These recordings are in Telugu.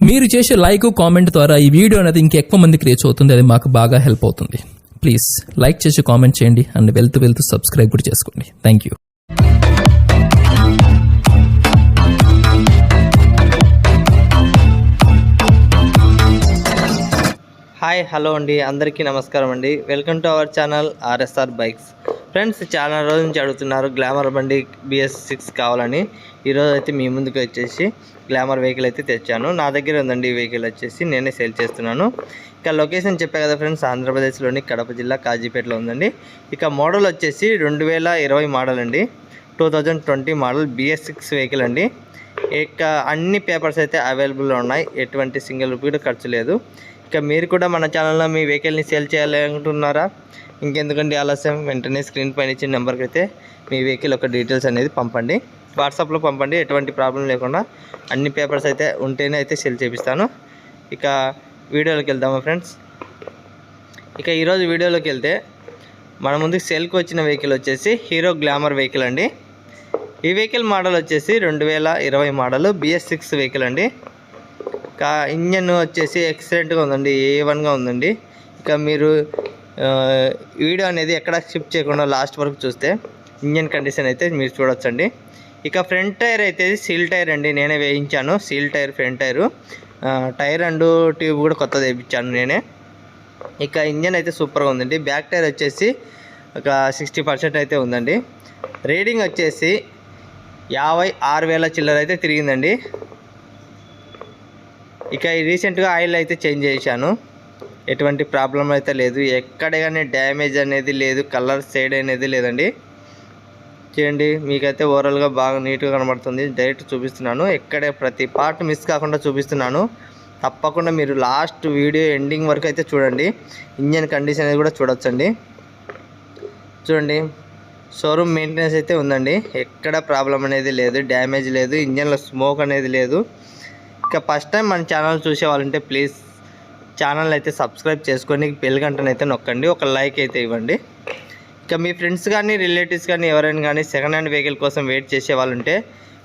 మీరు చేసే లైక్ కామెంట్ ద్వారా ఈ వీడియో అనేది ఇంకెక్కువ మందికి రీచ్ అవుతుంది. అది మాకు బాగా హెల్ప్ అవుతుంది. ప్లీజ్ లైక్ చేసి కామెంట్ చేయండి అండ్ వెళ్తూ సబ్స్క్రైబ్ కూడా చేసుకోండి. Thank you. హాయ్ హలో అండి, అందరికీ నమస్కారం అండి. Welcome to our channel RSR bikes. Friends, చాలా రోజుల నుంచి అడుగుతున్నారు గ్లామర్ బండి BS6 కావాలని. ఈరోజు అయితే మీ ముందుకు వచ్చేసి గ్లామర్ వెహికల్ అయితే తెచ్చాను. నా దగ్గర ఉందండి. ఈ వెహికల్ వచ్చేసి నేనే సేల్ చేస్తున్నాను. ఇక లొకేషన్ చెప్పా కదా ఫ్రెండ్స్, ఆంధ్రప్రదేశ్లోని కడప జిల్లా కాజీపేటలో ఉందండి. ఇక మోడల్ వచ్చేసి 2020 మోడల్ అండి, 2020 మోడల్ BS6 వెహికల్ అండి. ఇక అన్ని పేపర్స్ అయితే అవైలబుల్లో ఉన్నాయి. ఎటువంటి సింగిల్ రూపీ కూడా ఖర్చు లేదు. ఇక మీరు కూడా మన ఛానల్లో మీ వెహికల్ని సేల్ చేయాలనుకుంటున్నారా? ఇంకెందుకంటే ఆలస్యం, వెంటనే స్క్రీన్ పైన ఇచ్చిన నెంబర్కి అయితే మీ వెహికల్ యొక్క డీటెయిల్స్ అనేది పంపండి, వాట్సాప్లో పంపండి. ఎటువంటి ప్రాబ్లం లేకుండా అన్ని పేపర్స్ అయితే ఉంటేనే అయితే సేల్ చేపిస్తాను. ఇక వీడియోలోకి వెళ్దామా ఫ్రెండ్స్? ఇక ఈరోజు వీడియోలోకి వెళ్తే మన ముందుకు సేల్కి వచ్చిన వెహికల్ వచ్చేసి హీరో గ్లామర్ వెహికల్ అండి. ఈ వెహికల్ మోడల్ వచ్చేసి 2020 మోడల్ BS6 వెహికల్ అండి. ఇక ఇంజన్ వచ్చేసి ఎక్సలెంట్గా ఉందండి, A1గా ఉందండి. ఇక మీరు వీడియో అనేది ఎక్కడ స్కిప్ చేయకుండా లాస్ట్ వరకు చూస్తే ఇంజన్ కండిషన్ అయితే మీరు చూడొచ్చండి. ఇక ఫ్రంట్ టైర్ అయితే సీల్ టైర్ అండి, నేనే వేయించాను. Seal tyre front tyre and tube కూడా కొత్తది వేయించాను నేనే. ఇక ఇంజన్ అయితే సూపర్గా ఉందండి. బ్యాక్ టైర్ వచ్చేసి ఒక 60% అయితే ఉందండి. రీడింగ్ వచ్చేసి 56,000 చిల్లర అయితే తిరిగిందండి. ఇక రీసెంట్గా ఆయిల్ అయితే చేంజ్ చేశాను. ఎటువంటి ప్రాబ్లం అయితే లేదు, ఎక్కడ కానీ డ్యామేజ్ అనేది లేదు, కలర్ షేడ్ అనేది లేదండి. చూడండి, మీకైతే ఓవరాల్గా బాగా నీట్గా కనబడుతుంది. డైరెక్ట్ చూపిస్తున్నాను, ఎక్కడే ప్రతి పార్ట్ మిస్ కాకుండా చూపిస్తున్నాను. తప్పకుండా మీరు లాస్ట్ వీడియో ఎండింగ్ వరకు అయితే చూడండి. ఇంజన్ కండిషన్ అనేది కూడా చూడొచ్చండి. చూడండి, షోరూమ్ మెయింటెనెన్స్ అయితే ఉందండి, ఎక్కడ ప్రాబ్లం అనేది లేదు, డ్యామేజ్ లేదు, ఇంజన్లో స్మోక్ అనేది లేదు. ఇక ఫస్ట్ టైం మన ఛానల్ చూసే వాళ్ళంటే ప్లీజ్ ఛానల్ అయితే సబ్స్క్రైబ్ చేసుకొని బెల్ గంటను అయితే నొక్కండి, ఒక లైక్ అయితే ఇవ్వండి. ఇక మీ ఫ్రెండ్స్ కానీ రిలేటివ్స్ కానీ ఎవరైనా కానీ సెకండ్ హ్యాండ్ వెహికల్ కోసం వెయిట్ చేసే వాళ్ళు ఉంటే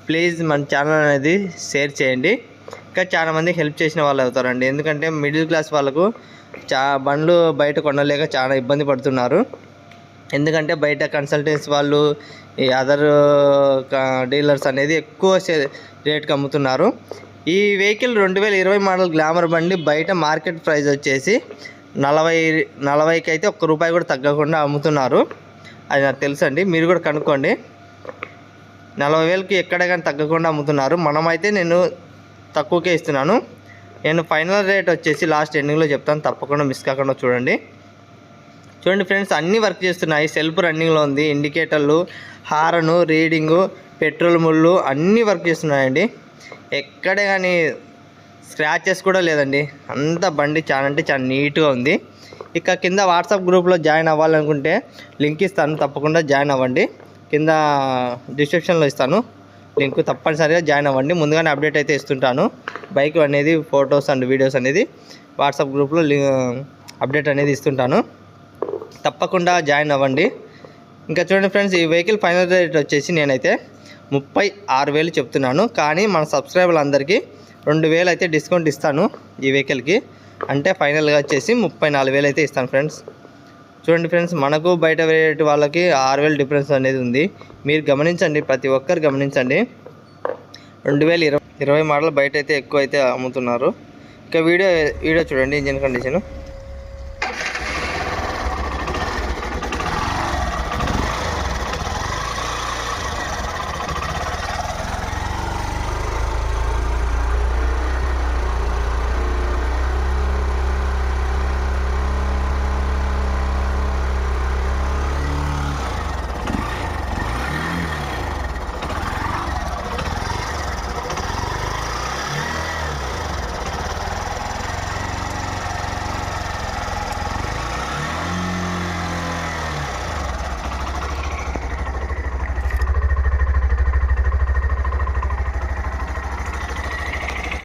ప్లీజ్ మన ఛానల్ అనేది షేర్ చేయండి. ఇంకా చాలా మందికి హెల్ప్ చేసిన వాళ్ళు అవుతారండి. ఎందుకంటే మిడిల్ క్లాస్ వాళ్ళకు బండ్లు బయట కొనలేక చాలా ఇబ్బంది పడుతున్నారు. ఎందుకంటే బయట కన్సల్టెన్సీ వాళ్ళు, ఈ అదర్ డీలర్స్ అనేది ఎక్కువ రేట్కి అమ్ముతున్నారు. ఈ వెహికల్ 2020 మోడల్ గ్లామర్ బండి బయట మార్కెట్ ప్రైస్ వచ్చేసి 40కి అయితే ₹1 కూడా తగ్గకుండా అమ్ముతున్నారు. అది నాకు తెలుసు అండి, మీరు కూడా కనుక్కోండి. 40,000కి ఎక్కడ కానీ తగ్గకుండా అమ్ముతున్నారు. మనమైతే నేను తక్కువకే ఇస్తున్నాను. నేను ఫైనల్ రేట్ వచ్చేసి లాస్ట్ ఎండింగ్లో చెప్తాను, తప్పకుండా మిస్ కాకుండా చూడండి. చూడండి ఫ్రెండ్స్, అన్నీ వర్క్ చేస్తున్నాయి. సెల్ఫ్ రన్నింగ్లో ఉంది, ఇండికేటర్లు, హారను, రీడింగు, పెట్రోల్ ముళ్ళు అన్నీ వర్క్ చేస్తున్నాయండి. ఎక్కడే కానీ స్క్రాచెస్ కూడా లేదండి. అంత బండి చాలా అంటే చాలా నీట్గా ఉంది. ఇక కింద వాట్సాప్ గ్రూప్లో జాయిన్ అవ్వాలనుకుంటే లింక్ ఇస్తాను, తప్పకుండా జాయిన్ అవ్వండి. కింద డిస్క్రిప్షన్లో ఇస్తాను లింక్, తప్పనిసరిగా జాయిన్ అవ్వండి. ముందుగానే అప్డేట్ అయితే ఇస్తుంటాను. బైక్ అనేది ఫొటోస్ అండ్ వీడియోస్ అనేది వాట్సాప్ గ్రూప్లో అప్డేట్ అనేది ఇస్తుంటాను, తప్పకుండా జాయిన్ అవ్వండి. ఇంకా చూడండి ఫ్రెండ్స్, ఈ వెహికల్ ఫైనల్ రేట్ వచ్చేసి నేనైతే 36,000 చెప్తున్నాను. కానీ మన సబ్స్క్రైబర్లు అందరికీ 2,000 అయితే డిస్కౌంట్ ఇస్తాను ఈ వెహికల్కి. అంటే ఫైనల్గా వచ్చేసి 34,000 అయితే ఇస్తాను ఫ్రెండ్స్. చూడండి ఫ్రెండ్స్, మనకు బయట రేట్ వాళ్ళకి 6,000 డిఫరెన్స్ అనేది ఉంది. మీరు గమనించండి, ప్రతి ఒక్కరు గమనించండి. 2020 మోడల్ బయట అయితే ఎక్కువ అయితే అమ్ముతున్నారు. ఇక వీడియో చూడండి ఇంజన్ కండిషను.